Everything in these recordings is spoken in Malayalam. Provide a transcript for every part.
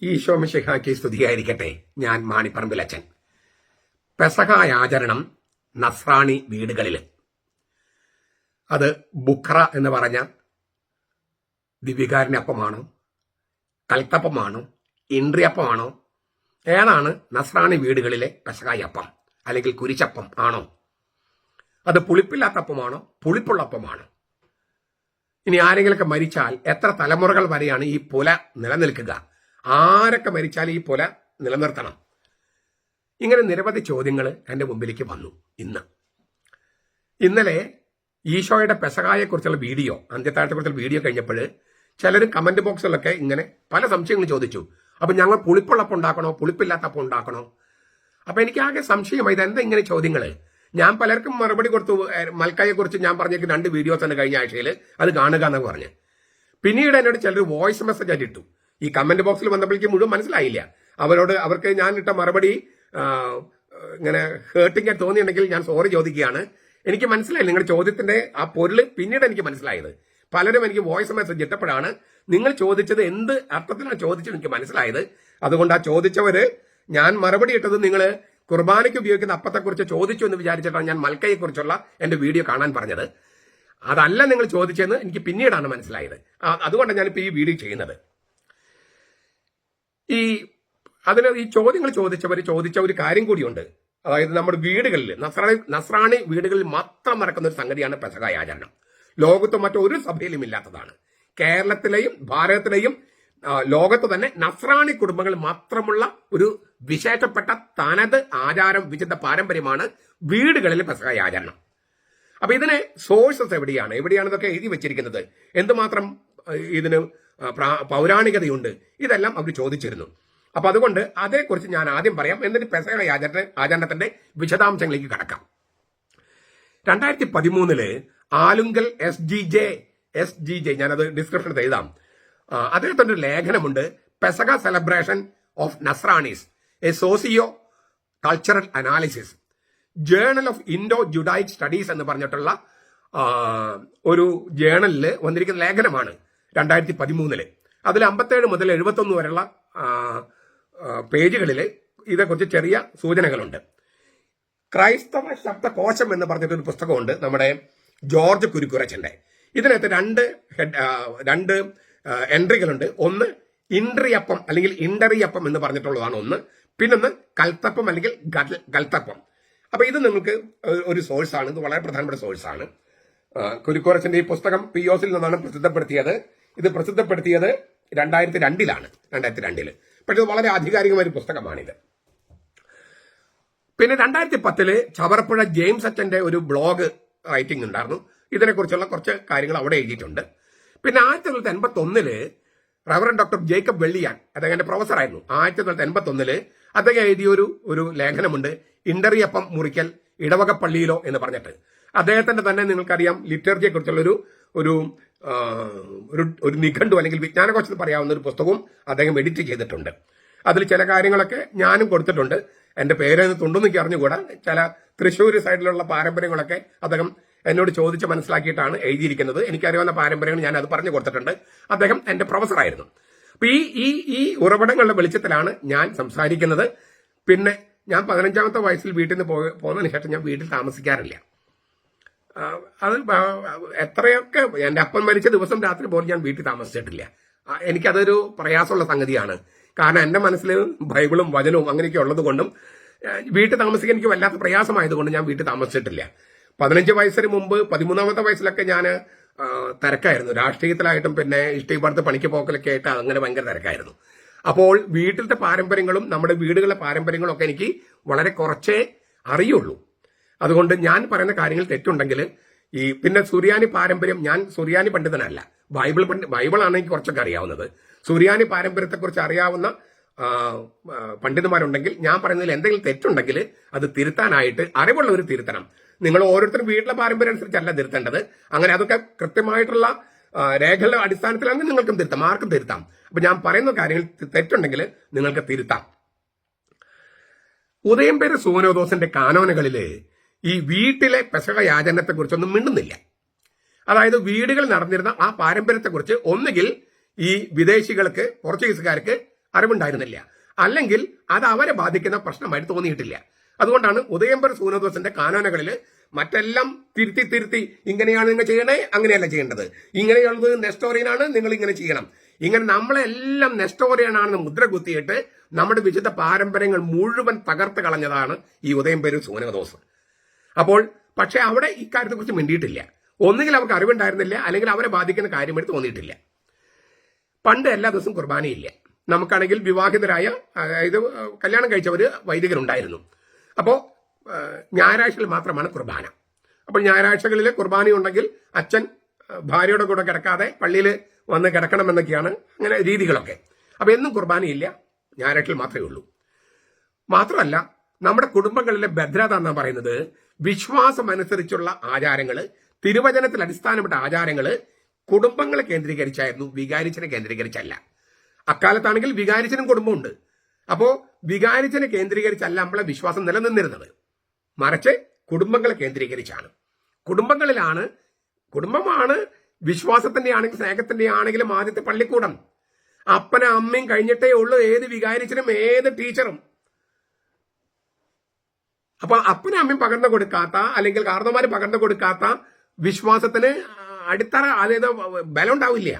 ഈശോ മിശിഹായ്ക്ക് സ്തുതിയായിരിക്കട്ടെ. ഞാൻ മാണിപ്പറമ്പിലച്ചൻ. പെസഹ ആചരണം നസ്രാണി വീടുകളിൽ, അത് ബുഖറ എന്ന് പറഞ്ഞ ദിവ്യകാരുണ്യ അപ്പമാണോ, കൽത്തപ്പമാണോ, ഇൻട്രിയപ്പമാണോ, ഏതാണ് നസ്രാണി വീടുകളിലെ പെസഹ അപ്പം അല്ലെങ്കിൽ കുരിശപ്പം ആണോ? അത് പുളിപ്പില്ലാത്ത അപ്പമാണോ, പുളിപ്പുള്ള അപ്പമാണോ? ഇനി ആരെങ്കിലൊക്കെ മരിച്ചാൽ എത്ര തലമുറകൾ വരെയാണ് ഈ പുല നിലനിൽക്കുക? ആരൊക്കെ മരിച്ചാൽ ഈ പുല നിലനിർത്തണം? ഇങ്ങനെ നിരവധി ചോദ്യങ്ങൾ എൻ്റെ മുമ്പിലേക്ക് വന്നു. ഇന്നലെ ഈശോയുടെ പെസഹായെക്കുറിച്ചുള്ള വീഡിയോ, അന്ത്യത്താഴത്തെക്കുറിച്ചുള്ള വീഡിയോ കഴിഞ്ഞപ്പോൾ ചിലരും കമന്റ് ബോക്സിലൊക്കെ ഇങ്ങനെ പല സംശയങ്ങൾ ചോദിച്ചു. അപ്പൊ ഞങ്ങൾ പുളിപ്പുള്ളപ്പം ഉണ്ടാക്കണോ, പുളിപ്പില്ലാത്ത അപ്പം ഉണ്ടാക്കണോ? അപ്പൊ എനിക്ക് ആകെ സംശയമായി, ഇതെന്താ ഇങ്ങനെ ചോദ്യങ്ങൾ? ഞാൻ പലർക്കും മറുപടി കൊടുത്തു. മൽക്കായെക്കുറിച്ച് ഞാൻ പറഞ്ഞേക്ക് 2 വീഡിയോസ് തന്നെ കഴിഞ്ഞ ആഴ്ചയിൽ, അത് കാണുക എന്ന് പറഞ്ഞ്. പിന്നീട് എന്നോട് ചിലർ വോയിസ് മെസ്സേജ് ആയിട്ട് ഇട്ടു. ഈ കമന്റ് ബോക്സിൽ വന്നപ്പോഴേക്കും മുഴുവൻ മനസ്സിലായില്ല. അവർക്ക് ഞാൻ ഇട്ട മറുപടി ഇങ്ങനെ ഹേർട്ടിങ് ആയിട്ട് തോന്നിയിട്ടുണ്ടെങ്കിൽ ഞാൻ സോറി ചോദിക്കുകയാണ്. എനിക്ക് മനസ്സിലായി നിങ്ങളുടെ ചോദ്യത്തിന്റെ ആ പൊരുള് പിന്നീട് എനിക്ക് മനസ്സിലായത്. പലരും എനിക്ക് വോയിസ് മെസ്സേജ് ഇട്ടപ്പോഴാണ് നിങ്ങൾ ചോദിച്ചത് എന്ത് അർത്ഥത്തിലാണ് ചോദിച്ചത് എനിക്ക് മനസ്സിലായത്. അതുകൊണ്ട് ആ ചോദിച്ചവര് ഞാൻ മറുപടി ഇട്ടത് നിങ്ങൾ കുർബാനയ്ക്ക് ഉപയോഗിക്കുന്ന അപ്പത്തെക്കുറിച്ച് ചോദിച്ചു എന്ന് വിചാരിച്ചിട്ടാണ് ഞാൻ മൽക്കയെക്കുറിച്ചുള്ള എന്റെ വീഡിയോ കാണാൻ പറഞ്ഞത്. അതല്ല നിങ്ങൾ ചോദിച്ചതെന്ന് എനിക്ക് പിന്നീടാണ് മനസ്സിലായത്. അതുകൊണ്ടാണ് ഞാനിപ്പോൾ ഈ വീഡിയോ ചെയ്യുന്നത്. ഈ ചോദ്യങ്ങൾ ചോദിച്ച ഒരു കാര്യം കൂടിയുണ്ട്. അതായത് നമ്മുടെ വീടുകളിൽ, നസ്രാണി വീടുകളിൽ മാത്രം നടക്കുന്ന ഒരു സംഗതിയാണ് പെസഹ ആചരണം. ലോകത്ത് മറ്റൊരു സഭയിലും ഇല്ലാത്തതാണ്. കേരളത്തിലെയും ഭാരതത്തിലെയും ലോകത്ത് തന്നെ നസ്രാണി കുടുംബങ്ങൾ മാത്രമുള്ള ഒരു വിശേഷപ്പെട്ട തനത് ആചാരം, വിശുദ്ധ പാരമ്പര്യമാണ് വീടുകളിൽ പെസഹ ആചരണം. അപ്പൊ ഇതിന് സോഴ്സസ് എവിടെയാണ് ഇതൊക്കെ എഴുതി വെച്ചിരിക്കുന്നത്, എന്തുമാത്രം ഇതിന് പൗരാണികതയുണ്ട്, ഇതെല്ലാം അവർ ചോദിച്ചിരുന്നു. അപ്പൊ അതുകൊണ്ട് അതേക്കുറിച്ച് ഞാൻ ആദ്യം പറയാം, എന്നിട്ട് പെസഹ ആചരണത്തിന്റെ വിശദാംശങ്ങളിലേക്ക് കടക്കാം. 2013 ആലുങ്കൽ SGJ ഞാനത് ഡിസ്ക്രിപ്ഷനിൽ എഴുതാം. അദ്ദേഹത്തിന്റെ ഒരു ലേഖനമുണ്ട്, Pesaha celebration of Nasranis, a socio cultural analysis, journal of Indo Judaic studies എന്ന് പറഞ്ഞിട്ടുള്ള ഒരു ജേണലിൽ വന്നിരിക്കുന്ന ലേഖനമാണ് 2013. അതിൽ 57 മുതൽ 71 വരെയുള്ള പേജുകളിൽ ഇതേക്കുറിച്ച് ചെറിയ സൂചനകളുണ്ട്. ക്രൈസ്തവ ശബ്ദകോശം എന്ന് പറഞ്ഞിട്ടൊരു പുസ്തകമുണ്ട് നമ്മുടെ ജോർജ് കുരുക്കുറച്ചന്റെ. ഇതിനകത്ത് രണ്ട് എൻട്രികളുണ്ട്. ഒന്ന് ഇൻട്രിയപ്പം അല്ലെങ്കിൽ ഇൻഡറിയപ്പം എന്ന് പറഞ്ഞിട്ടുള്ളതാണ് ഒന്ന്. പിന്നൊന്ന് കൽത്തപ്പം അല്ലെങ്കിൽ ഗൽത്തപ്പം. അപ്പൊ ഇത് നിങ്ങൾക്ക് ഒരു സോഴ്സാണ്, ഇത് വളരെ പ്രധാനപ്പെട്ട സോഴ്സാണ്. കുരുക്കുറച്ചന്റെ ഈ പുസ്തകം POസിൽ നിന്നാണ് പ്രസിദ്ധപ്പെടുത്തിയത്. ഇത് പ്രസിദ്ധപ്പെടുത്തിയത് 2002 പക്ഷെ ഇത് വളരെ ആധികാരികമായ ഒരു പുസ്തകമാണിത്. പിന്നെ 2010 ചവറപ്പുഴ ജെയിംസ് അച്ഛന്റെ ഒരു ബ്ലോഗ് റൈറ്റിംഗ് ഉണ്ടായിരുന്നു. ഇതിനെക്കുറിച്ചുള്ള കുറച്ച് കാര്യങ്ങൾ അവിടെ എഴുതിയിട്ടുണ്ട്. പിന്നെ 1981 റവറൻഡ് ഡോക്ടർ ജേക്കബ് വെള്ളിയാൻ, അദ്ദേഹം എന്റെ പ്രൊഫസറായിരുന്നു. 1981 അദ്ദേഹം എഴുതിയ ഒരു ലേഖനമുണ്ട്, ഇൻഡറിയപ്പം മുറിക്കൽ ഇടവക പള്ളിയിലോ എന്ന് പറഞ്ഞിട്ട്. അദ്ദേഹത്തിന്റെ തന്നെ നിങ്ങൾക്കറിയാം ലിറ്റർജിയെ കുറിച്ചുള്ള ഒരു നിഘണ്ടു അല്ലെങ്കിൽ വിജ്ഞാനകോശത്തിൽ പറയാവുന്ന ഒരു പുസ്തകവും അദ്ദേഹം എഡിറ്റ് ചെയ്തിട്ടുണ്ട്. അതിൽ ചില കാര്യങ്ങളൊക്കെ ഞാനും കൊടുത്തിട്ടുണ്ട്. എന്റെ പേരെന്ന് തുണ്ടെന്നൊക്കെ അറിഞ്ഞുകൂടാ. ചില തൃശ്ശൂർ സൈഡിലുള്ള പാരമ്പര്യങ്ങളൊക്കെ അദ്ദേഹം എന്നോട് ചോദിച്ച് മനസ്സിലാക്കിയിട്ടാണ് എഴുതിയിരിക്കുന്നത്. എനിക്കറിയാവുന്ന പാരമ്പര്യങ്ങൾ ഞാൻ അത് പറഞ്ഞു കൊടുത്തിട്ടുണ്ട്. അദ്ദേഹം എന്റെ പ്രൊഫസറായിരുന്നു. അപ്പൊ ഈ ഉറവിടങ്ങളുടെ വെളിച്ചത്തിലാണ് ഞാൻ സംസാരിക്കുന്നത്. പിന്നെ ഞാൻ 15ാമത്തെ വയസ്സിൽ വീട്ടിൽ നിന്ന് പോകുന്നതിന് ശേഷം ഞാൻ വീട്ടിൽ താമസിക്കാറില്ല. അത് എത്രയൊക്കെ എന്റെ അപ്പൻ മരിച്ച ദിവസം രാത്രി പോലും ഞാൻ വീട്ടിൽ താമസിച്ചിട്ടില്ല. എനിക്കതൊരു പ്രയാസമുള്ള സംഗതിയാണ്. കാരണം എന്റെ മനസ്സിൽ ബൈബിളും വചനവും അങ്ങനെയൊക്കെ ഉള്ളത് കൊണ്ടും വീട്ടിൽ താമസിക്കാൻ എനിക്ക് വല്ലാത്ത പ്രയാസമായതുകൊണ്ട് ഞാൻ വീട്ടിൽ താമസിച്ചിട്ടില്ല. 15 വയസ്സിന് മുമ്പ് 13ാമത്തെ വയസ്സിലൊക്കെ ഞാൻ തിരക്കായിരുന്നു. രാഷ്ട്രീയത്തിലായിട്ടും പിന്നെ ഇഷ്ടീപടുത്ത് പണിക്ക് പോക്കലൊക്കെ ആയിട്ട് അങ്ങനെ ഭയങ്കര തിരക്കായിരുന്നു. അപ്പോൾ വീട്ടിലത്തെ പാരമ്പര്യങ്ങളും നമ്മുടെ വീടുകളിലെ പാരമ്പര്യങ്ങളും ഒക്കെ എനിക്ക് വളരെ കുറച്ചേ അറിയുള്ളൂ. അതുകൊണ്ട് ഞാൻ പറയുന്ന കാര്യങ്ങൾ തെറ്റുണ്ടെങ്കിൽ പിന്നെ സുറിയാനി പാരമ്പര്യം, ഞാൻ സുറിയാനി പണ്ഡിതനല്ല, ബൈബിളാണ് എനിക്ക് കുറച്ചൊക്കെ അറിയാവുന്നത്. സുറിയാനി പാരമ്പര്യത്തെക്കുറിച്ച് അറിയാവുന്ന പണ്ഡിതന്മാരുണ്ടെങ്കിൽ ഞാൻ പറയുന്നതിൽ എന്തെങ്കിലും തെറ്റുണ്ടെങ്കിൽ അത് തിരുത്താനായിട്ട് അറിവുള്ളവർ തിരുത്തണം. നിങ്ങൾ ഓരോരുത്തരും വീട്ടിലെ പാരമ്പര്യം അനുസരിച്ചല്ല തിരുത്തേണ്ടത്. അങ്ങനെ അതൊക്കെ കൃത്യമായിട്ടുള്ള രേഖകളുടെ അടിസ്ഥാനത്തിലാണെങ്കിൽ നിങ്ങൾക്കും തിരുത്താം, ആർക്കും തിരുത്താം. അപ്പൊ ഞാൻ പറയുന്ന കാര്യങ്ങൾ തെറ്റുണ്ടെങ്കിൽ നിങ്ങൾക്ക് തിരുത്താം. ഉദയംപേര് സൂനോദോസിന്റെ കാനോനുകളില് ഈ വീട്ടിലെ പെസഹ ആചരണത്തെക്കുറിച്ചൊന്നും മിണ്ടുന്നില്ല. അതായത് വീടുകളിൽ നടന്നിരുന്ന ആ പാരമ്പര്യത്തെക്കുറിച്ച് ഒന്നുകിൽ ഈ വിദേശികൾക്ക്, പോർച്ചുഗീസുകാർക്ക് അറിവുണ്ടായിരുന്നില്ല. അല്ലെങ്കിൽ അത് അവരെ ബാധിക്കുന്ന പ്രശ്നമായിട്ട് തോന്നിയിട്ടില്ല. അതുകൊണ്ടാണ് ഉദയംബർ സൂനദോസിന്റെ കാനോനകളിൽ മറ്റെല്ലാം തിരുത്തി ഇങ്ങനെയാണ് നിങ്ങൾ ചെയ്യണേ, അങ്ങനെയല്ല ചെയ്യേണ്ടത്, ഇങ്ങനെയുള്ളത് നെസ്റ്റോറിയനാണ്, നിങ്ങൾ ഇങ്ങനെ ചെയ്യണം, ഇങ്ങനെ നമ്മളെല്ലാം നെസ്റ്റോറിയനാണെന്ന് മുദ്ര കുത്തിയിട്ട് നമ്മുടെ വിശുദ്ധ പാരമ്പര്യങ്ങൾ മുഴുവൻ തകർത്ത് കളഞ്ഞതാണ് ഈ ഉദയംബർ സൂനദോസ്. അപ്പോൾ പക്ഷെ അവിടെ ഇക്കാര്യത്തെക്കുറിച്ച് മിണ്ടിയിട്ടില്ല. ഒന്നുകിൽ അവർക്ക് അറിവുണ്ടായിരുന്നില്ല, അല്ലെങ്കിൽ അവരെ ബാധിക്കുന്ന കാര്യമായിട്ട് തോന്നിയിട്ടില്ല. പണ്ട് എല്ലാ ദിവസവും കുർബാനയില്ല. നമുക്കാണെങ്കിൽ വിവാഹിതരായ, അതായത് കല്യാണം കഴിച്ചവര് വൈദികരുണ്ടായിരുന്നു. അപ്പോൾ ഞായറാഴ്ചകളിൽ മാത്രമാണ് കുർബാന. അപ്പോൾ ഞായറാഴ്ചകളിൽ കുർബാനയുണ്ടെങ്കിൽ അച്ഛൻ ഭാര്യയുടെ കൂടെ കിടക്കാതെ പള്ളിയിൽ വന്ന് കിടക്കണമെന്നൊക്കെയാണ് അങ്ങനെ രീതികളൊക്കെ. അപ്പോൾ എന്നും കുർബാനയില്ല, ഞായറാഴ്ചയിൽ മാത്രമേ ഉള്ളൂ. മാത്രമല്ല, നമ്മുടെ കുടുംബങ്ങളിലെ ഭദ്രത എന്നാ പറയുന്നത് വിശ്വാസം അനുസരിച്ചുള്ള ആചാരങ്ങള്, തിരുവചനത്തിൽ അടിസ്ഥാനപ്പെട്ട ആചാരങ്ങള് കുടുംബങ്ങളെ കേന്ദ്രീകരിച്ചായിരുന്നു, വികാരിച്ചനെ കേന്ദ്രീകരിച്ചല്ല. അക്കാലത്താണെങ്കിൽ വികാരിച്ചനും കുടുംബമുണ്ട്. അപ്പോ വികാരിച്ചനെ കേന്ദ്രീകരിച്ചല്ല നമ്മളെ വിശ്വാസം നിലനിന്നിരുന്നത്, മറിച്ച് കുടുംബങ്ങളെ കേന്ദ്രീകരിച്ചാണ്. കുടുംബമാണ് വിശ്വാസത്തിന്റെ ആണെങ്കിലും സ്നേഹത്തിന്റെ ആണെങ്കിലും ആദ്യത്തെ പള്ളിക്കൂടം. അപ്പനും അമ്മയും കഴിഞ്ഞിട്ടേ ഉള്ളൂ ഏത് വികാരിച്ചനും ഏത് ടീച്ചറും. അപ്പൊ അപ്പനും അമ്മയും പകർന്നു കൊടുക്കാത്ത, അല്ലെങ്കിൽ കാരണവന്മാര് പകർന്നു കൊടുക്കാത്ത വിശ്വാസത്തിന് അടിത്തറ, അതായത് ബലം ഉണ്ടാവില്ല.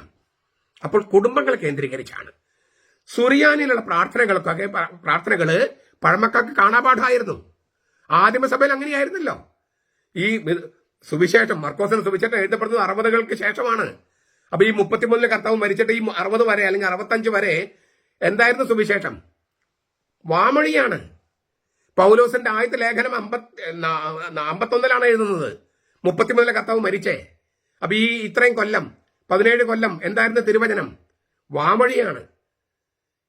അപ്പോൾ കുടുംബങ്ങൾ കേന്ദ്രീകരിച്ചാണ്. സുറിയാനിലുള്ള പ്രാർത്ഥനകള് പഴമക്കാർക്ക് കാണാപാഠമായിരുന്നു. ആദിമസഭയിൽ അങ്ങനെയായിരുന്നല്ലോ. ഈ സുവിശേഷം, മർക്കോസിന്റെ സുവിശേഷം എഴുതപ്പെടുന്നത് 60-കൾക്ക് ശേഷമാണ്. അപ്പൊ ഈ 33 കർത്താവ് മരിച്ചിട്ട് ഈ 60 വരെ അല്ലെങ്കിൽ 65 വരെ എന്തായിരുന്നു സുവിശേഷം? വാമൊഴിയാണ്. പൗലോസിന്റെ ആദ്യത്തെ ലേഖനം 51-ലാണ് എഴുതുന്നത്. 33 കർത്താവ് മരിച്ചേ. അപ്പൊ ഈ ഇത്രയും കൊല്ലം, 17 കൊല്ലം എന്തായിരുന്നു തിരുവചനം? വാമൊഴിയാണ്.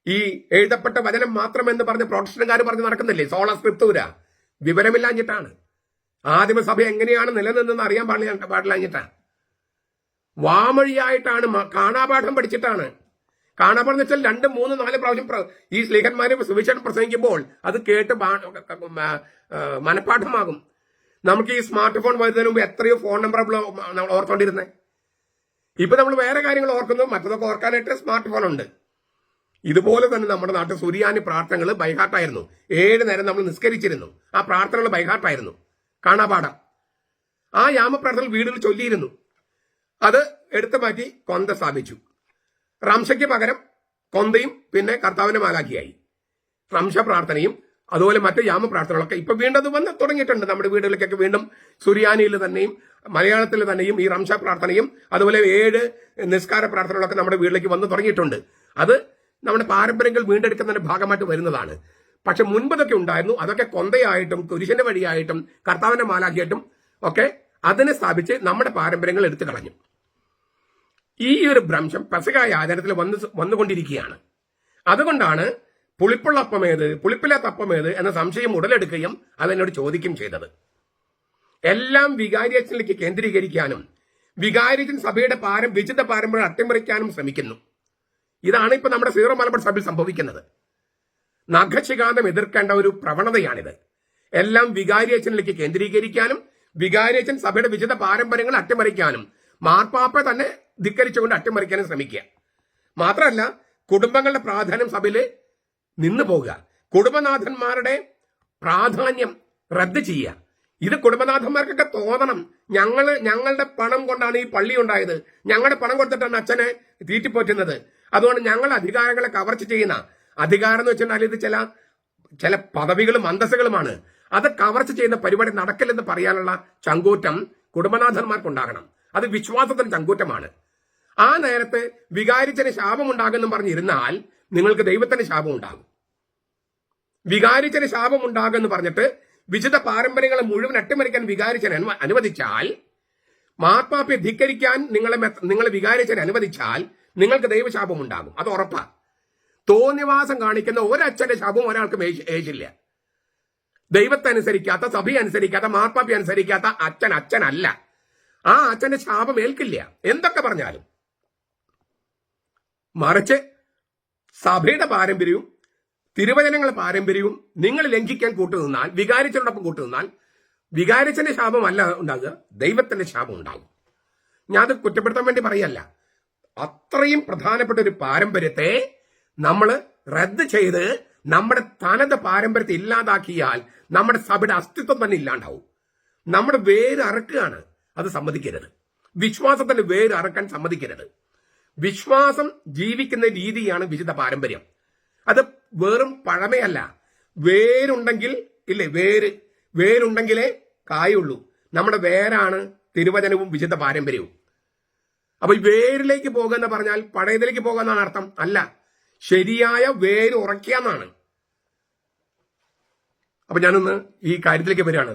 ഈ എഴുതപ്പെട്ട വചനം മാത്രമെന്ന് പറഞ്ഞ് പ്രൊട്ടസ്റ്റന്റുകാർ പറഞ്ഞ് നടക്കുന്നില്ലേ, സോള സ്ക്രിപ്തൂര. വിവരമില്ലാഞ്ഞിട്ടാണ്. ആദിമസഭ എങ്ങനെയാണ് നിലനിന്നെന്ന് അറിയാൻ പാടില്ലാഞ്ഞിട്ടാണ്. വാമൊഴിയായിട്ടാണ്, കാണാപാഠം പഠിച്ചിട്ടാണ്. കാണാപാഠം എന്ന് വെച്ചാൽ 2, 3, 4 പ്രാവശ്യം ഈ സ്ലീഹന്മാരെ സുവിശേഷം പ്രസംഗിക്കുമ്പോൾ അത് കേട്ട് മനഃപാഠമാകും. നമുക്ക് ഈ സ്മാർട്ട് ഫോൺ വരുന്നതിന് മുമ്പ് എത്രയോ ഫോൺ നമ്പർ നമ്മൾ ഓർത്തോണ്ടിരുന്നേ. ഇപ്പൊ നമ്മൾ വേറെ കാര്യങ്ങൾ ഓർക്കുന്നു, മറ്റതൊക്കെ ഓർക്കാനായിട്ട് സ്മാർട്ട് ഫോൺ ഉണ്ട്. ഇതുപോലെ തന്നെ നമ്മുടെ നാട്ടിൽ സുറിയാനി പ്രാർത്ഥനകൾ ബൈഹാർട്ടായിരുന്നു. 7 നേരം നമ്മൾ നിസ്കരിച്ചിരുന്നു. ആ പ്രാർത്ഥനകൾ ബൈഹാർട്ടായിരുന്നു, കാണാപാഠം. ആ യാമപ്രാർത്ഥനകൾ വീടുകളിൽ ചൊല്ലിയിരുന്നു. അത് എടുത്തു മാറ്റി കൊന്ത സ്ഥാപിച്ചു. റംശയ്ക്ക് പകരം കൊന്തയും പിന്നെ കർത്താവിന്റെ മാലാഖിയായി. റംശ പ്രാർത്ഥനയും അതുപോലെ മറ്റ് യാമപ്രാർത്ഥനകളൊക്കെ ഇപ്പൊ വീണ്ടും അത് വന്ന് തുടങ്ങിയിട്ടുണ്ട്. നമ്മുടെ വീടുകളിലേക്കൊക്കെ വീണ്ടും സുറിയാനിയിൽ തന്നെയും മലയാളത്തിൽ തന്നെയും ഈ റംശ പ്രാർത്ഥനയും അതുപോലെ 7 നിസ്കാര പ്രാർത്ഥനകളൊക്കെ നമ്മുടെ വീട്ടിലേക്ക് വന്ന് തുടങ്ങിയിട്ടുണ്ട്. അത് നമ്മുടെ പാരമ്പര്യങ്ങൾ വീണ്ടെടുക്കുന്നതിന്റെ ഭാഗമായിട്ട് വരുന്നതാണ്. പക്ഷെ മുൻപതൊക്കെ ഉണ്ടായിരുന്നു. അതൊക്കെ കൊന്തയായിട്ടും കുരിശന്റെ വഴിയായിട്ടും കർത്താവിന്റെ മാലാഖിയായിട്ടും ഒക്കെ അതിനെ സ്ഥാപിച്ച് നമ്മുടെ പാരമ്പര്യങ്ങൾ എടുത്തു കളഞ്ഞു. ഈ ഒരു ഭ്രംശം പെസഹായ ആചാരത്തിൽ വന്നുകൊണ്ടിരിക്കുകയാണ്. അതുകൊണ്ടാണ് പുളിപ്പുള്ള അപ്പമേത് പുളിപ്പില്ലാത്ത അപ്പമേത് എന്ന സംശയം ഉടലെടുക്കുകയും അതെന്നോട് ചോദിക്കുകയും ചെയ്തത്. എല്ലാം വികാരിയച്ഛനിലേക്ക് കേന്ദ്രീകരിക്കാനും വികാരിയച്ഛൻ സഭയുടെ വിശുദ്ധ പാരമ്പര്യം അട്ടിമറിക്കാനും ശ്രമിക്കുന്നു. ഇതാണ് ഇപ്പൊ നമ്മുടെ സീറോ മലബാർ സഭയിൽ സംഭവിക്കുന്നത്. നഖശികാന്തം എതിർക്കേണ്ട ഒരു പ്രവണതയാണിത്. എല്ലാം വികാരിയച്ഛനിലേക്ക് കേന്ദ്രീകരിക്കാനും വികാരിയച്ഛൻ സഭയുടെ വിശുദ്ധ പാരമ്പര്യങ്ങൾ അട്ടിമറിക്കാനും മാർപ്പാപ്പ തന്നെ ധിക്കരിച്ചുകൊണ്ട് അട്ടിമറിക്കാനും ശ്രമിക്കുക. മാത്രമല്ല, കുടുംബങ്ങളുടെ പ്രാധാന്യം സഭയിൽ നിന്നു പോകുക, കുടുംബനാഥന്മാരുടെ പ്രാധാന്യം റദ്ദ് ചെയ്യുക. ഇത് കുടുംബനാഥന്മാർക്കൊക്കെ തോന്നണം, ഞങ്ങളുടെ പണം കൊണ്ടാണ് ഈ പള്ളി ഉണ്ടായത്, ഞങ്ങളുടെ പണം കൊടുത്തിട്ടാണ് അച്ഛനെ തീറ്റിപ്പോറ്റുന്നത്, അതുകൊണ്ട് ഞങ്ങളുടെ അധികാരങ്ങളെ കവർച്ച ചെയ്യുന്ന അധികാരം എന്ന് വെച്ചിട്ടുണ്ടെങ്കിൽ ഇത് ചില പദവികളും അന്തസ്സുകളുമാണ്. അത് കവർച്ച ചെയ്യുന്ന പരിപാടി നടക്കില്ലെന്ന് പറയാനുള്ള ചങ്കൂറ്റം കുടുംബനാഥന്മാർക്കുണ്ടാകണം. അത് വിശ്വാസത്തിന് ചങ്കൂറ്റമാണ്. ആ നേരത്ത് വികാരിച്ചന് ശാപം ഉണ്ടാകുമെന്നും പറഞ്ഞിരുന്നാൽ നിങ്ങൾക്ക് ദൈവത്തിന് ശാപം ഉണ്ടാകും. വികാരിച്ചന് ശാപം ഉണ്ടാകുമെന്ന് പറഞ്ഞിട്ട് വിശുദ്ധ പാരമ്പര്യങ്ങളെ മുഴുവൻ അട്ടിമറിക്കാൻ വികാരിച്ചനെ അനുവദിച്ചാൽ, മാർപ്പാപ്പയെ ധിക്കരിക്കാൻ നിങ്ങളെ വികാരിച്ചനെ അനുവദിച്ചാൽ നിങ്ങൾക്ക് ദൈവശാപം ഉണ്ടാകും. അത് ഉറപ്പാ. തോന്നിവാസം കാണിക്കുന്ന ഒരച്ഛന്റെ ശാപവും ഒരാൾക്കും ഏശില്ല. ദൈവത്തെ അനുസരിക്കാത്ത, സഭയെ അനുസരിക്കാത്ത, മാർപ്പാപ്പയെ അനുസരിക്കാത്ത അച്ഛനല്ല. ആ അച്ഛന്റെ ശാപം ഏൽക്കില്ല എന്തൊക്കെ പറഞ്ഞാലും. മറിച്ച് സഭയുടെ പാരമ്പര്യവും തിരുവചനങ്ങളുടെ പാരമ്പര്യവും നിങ്ങൾ ലംഘിക്കാൻ കൂട്ടുനിന്നാൽ, വികാരിച്ചനോടൊപ്പം കൂട്ടുനിന്നാൽ വികാരിച്ചന്റെ ശാപം അല്ല ഉണ്ടാകുക, ദൈവത്തിന്റെ ശാപം ഉണ്ടാകും. ഞാൻ അത് കുറ്റപ്പെടുത്താൻ വേണ്ടി പറയല്ല. അത്രയും പ്രധാനപ്പെട്ട ഒരു പാരമ്പര്യത്തെ നമ്മൾ റദ്ദ് ചെയ്ത് നമ്മുടെ തനത് പാരമ്പര്യത്തെ ഇല്ലാതാക്കിയാൽ നമ്മുടെ സഭയുടെ അസ്തിത്വം തന്നെ ഇല്ലാണ്ടാവും. നമ്മുടെ വേര് അറക്കുകയാണ്. അത് സമ്മതിക്കരുത്. വിശ്വാസത്തിന്റെ വേര് അറക്കാൻ സമ്മതിക്കരുത്. വിശ്വാസം ജീവിക്കുന്ന രീതിയാണ് വിശുദ്ധ പാരമ്പര്യം. അത് വെറും പഴമയല്ല. വേരുണ്ടെങ്കിൽ ഇല്ലേ, വേരുണ്ടെങ്കിലേ കായുള്ളൂ. നമ്മുടെ വേരാണ് തിരുവചനവും വിശുദ്ധ പാരമ്പര്യവും. അപ്പൊ ഈ വേരിലേക്ക് പോകുക എന്ന് പറഞ്ഞാൽ പഴയതിലേക്ക് പോകുക എന്നാണ് അർത്ഥം. അല്ല, ശരിയായ വേര് ഉറക്കുക എന്നാണ്. അപ്പൊ ഞാനൊന്ന് ഈ കാര്യത്തിലേക്ക് വരികയാണ്.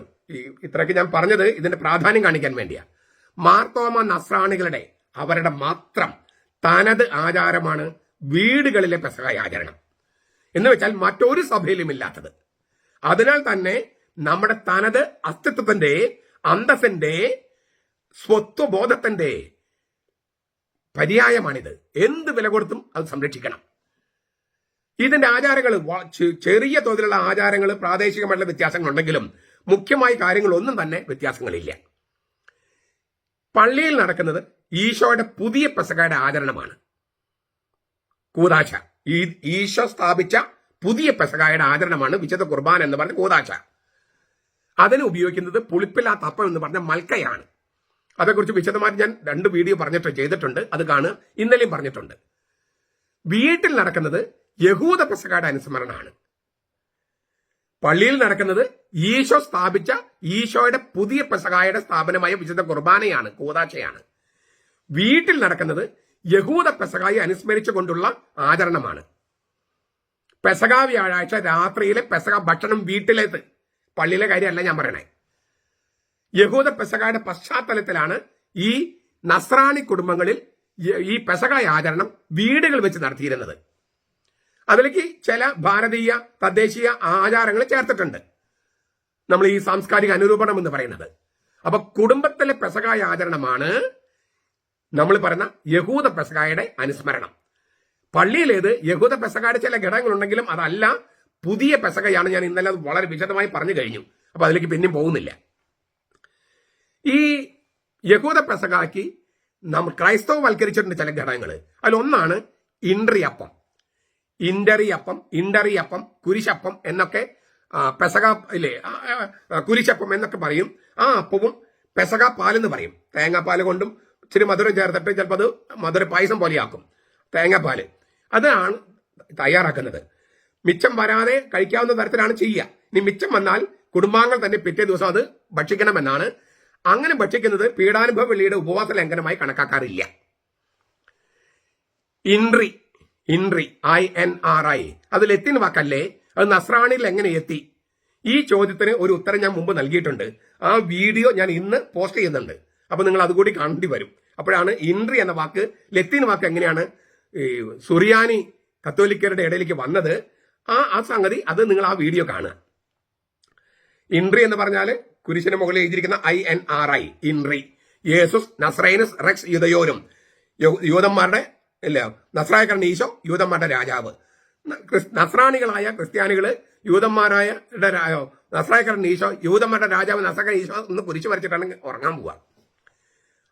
ഇത്രയൊക്കെ ഞാൻ പറഞ്ഞത് ഇതിന്റെ പ്രാധാന്യം കാണിക്കാൻ വേണ്ടിയാ. മാർത്തോമ നസ്രാണികളുടെ അവരുടെ മാത്രം തനത് ആചാരമാണ് വീടുകളിലെ പെസഹ ആചരണം. എന്ന് വെച്ചാൽ മറ്റൊരു സഭയിലും ഇല്ലാത്തത്. അതിനാൽ തന്നെ നമ്മുടെ തനത് അസ്തിത്വത്തിന്റെ, അന്തസ്സിന്റെ, സ്വത്വബോധത്തിന്റെ പര്യായമാണിത്. എന്ത് വില കൊടുത്തും അത് സംരക്ഷിക്കണം. ഇതിന്റെ ആചാരങ്ങൾ ചെറിയ തോതിലുള്ള ആചാരങ്ങൾ, പ്രാദേശികമായിട്ടുള്ള വ്യത്യാസങ്ങളുണ്ടെങ്കിലും മുഖ്യമായ കാര്യങ്ങളൊന്നും തന്നെ വ്യത്യാസങ്ങളില്ല. പള്ളിയിൽ നടക്കുന്നത് ഈശോയുടെ പുതിയ പെസഹയുടെ ആചരണമാണ്. കൂദാശ, ഈശോ സ്ഥാപിച്ച പുതിയ പെസഹയുടെ ആചരണമാണ് വിശുദ്ധ കുർബാന എന്ന് പറഞ്ഞ കൂദാശ. അതിന് ഉപയോഗിക്കുന്നത് പുളിപ്പില്ലാത്ത അപ്പം എന്ന് പറഞ്ഞ മൽക്കയാണ്. അതേക്കുറിച്ച് വിശദമായിട്ട് ഞാൻ 2 വീഡിയോ ചെയ്തിട്ടുണ്ട്. അത് കാണുക. ഇന്നലെയും പറഞ്ഞിട്ടുണ്ട്. വീട്ടിൽ നടക്കുന്നത് യഹൂദ പെസഹയുടെ അനുസ്മരണമാണ്. പള്ളിയിൽ നടക്കുന്നത് ഈശോ സ്ഥാപിച്ച ഈശോയുടെ പുതിയ പെസഹായുടെ സ്ഥാപനമായ വിശുദ്ധ കുർബാനയാണ്, കൂദാശയാണ്. വീട്ടിൽ നടക്കുന്നത് യഹൂദ പെസഹായെ അനുസ്മരിച്ചുകൊണ്ടുള്ള ആചരണമാണ്. പെസഹ വ്യാഴാഴ്ച രാത്രിയിലെ പെസഹ ഭക്ഷണം വീട്ടിലേത്, പള്ളിയിലെ കാര്യമല്ല ഞാൻ പറയണേ. യഹൂദ പെസഹായുടെ പശ്ചാത്തലത്തിലാണ് ഈ നസ്രാണി കുടുംബങ്ങളിൽ ഈ പെസഹ ആചരണം വീടുകൾ വെച്ച് നടത്തിയിരുന്നത്. അതിലേക്ക് ചില ഭാരതീയ തദ്ദേശീയ ആചാരങ്ങൾ ചേർത്തിട്ടുണ്ട്, നമ്മൾ ഈ സാംസ്കാരിക അനുരൂപണം എന്ന് പറയുന്നത്. അപ്പൊ കുടുംബത്തിലെ പെസഹ ആചരണമാണ് നമ്മൾ പറയുന്ന യഹൂദ പെസഹായുടെ അനുസ്മരണം. പള്ളിയിലേത് യഹൂദ പെസഹായുടെ ചില ഘടകങ്ങളുണ്ടെങ്കിലും അതല്ല, പുതിയ പെസഹയാണ്. ഞാൻ ഇന്നലെ അത് വളരെ വിശദമായി പറഞ്ഞു കഴിഞ്ഞു. അപ്പൊ അതിലേക്ക് പിന്നെയും പോകുന്നില്ല. ഈ യഹൂദ പെസഹാക്ക് നമ്മൾ ക്രൈസ്തവവൽക്കരിച്ചിട്ടുണ്ട് ചില ഘടകങ്ങൾ. അതിലൊന്നാണ് ഇൻട്രിയപ്പം, ഇൻഡറിയപ്പം, കുരിശപ്പം എന്നൊക്കെ പെസഹ ഇല്ലേ, കുരിശപ്പം എന്നൊക്കെ പറയും. ആ അപ്പവും പെസഹ പാലെന്ന് പറയും. തേങ്ങാപ്പാൽ കൊണ്ടും ഇച്ചിരി മധുരം ചേർത്തിട്ട് ചിലപ്പോൾ അത് മധുര പായസം പോലെയാക്കും. തേങ്ങാപ്പാല് അതാണ് തയ്യാറാക്കുന്നത്. മിച്ചം വരാതെ കഴിക്കാവുന്ന തരത്തിലാണ് ചെയ്യുക. ഇനി മിച്ചം വന്നാൽ കുടുംബാംഗങ്ങൾ തന്നെ പിറ്റേ ദിവസം അത് ഭക്ഷിക്കണമെന്നാണ്. അങ്ങനെ ഭക്ഷിക്കുന്നത് പീഡാനുഭവ വെള്ളിയുടെ ഉപവാസ ലംഘനമായി കണക്കാക്കാറില്ല. ഇൻട്രി INRI, അത് ലത്തീൻ വാക്കല്ലേ? അത് നസ്രാണിയിൽ എങ്ങനെ എത്തി? ഈ ചോദ്യത്തിന് ഒരു ഉത്തരം ഞാൻ മുമ്പ് നൽകിയിട്ടുണ്ട്. ആ വീഡിയോ ഞാൻ ഇന്ന് പോസ്റ്റ് ചെയ്യുന്നുണ്ട്. അപ്പൊ നിങ്ങൾ അതുകൂടി കാണേണ്ടി വരും. അപ്പോഴാണ് ഇൻട്രി എന്ന വാക്ക്, ലത്തീൻ വാക്ക് എങ്ങനെയാണ് സുറിയാനി കത്തോലിക്കരുടെ ഇടയിലേക്ക് വന്നത്, ആ സംഗതി അത് നിങ്ങൾ ആ വീഡിയോ കാണുക. ഇൻട്രി എന്ന് പറഞ്ഞാൽ കുരിശിന് മുകളിൽ എഴുതിയിരിക്കുന്ന INRI, ഇൻട്രി. യേസുസ് നസ്രൈനസ് റെക്സ് യുദയോരും, യൂതന്മാരുടെ ഇല്ല, നസ്രായക്കാരൻ ഈശോ യൂതന്മാരുടെ രാജാവ്. നസ്രാണികളായ ക്രിസ്ത്യാനികള് യൂതന്മാരായ നസ്രായക്കാരൻ ഈശോ, യൂതന്മാരുടെ രാജാവ് നസ്രായക്കാരൻ ഈശോ ഒന്ന് കുരിശ് വരച്ചിട്ടാണ് ഉറങ്ങാൻ പോവുക.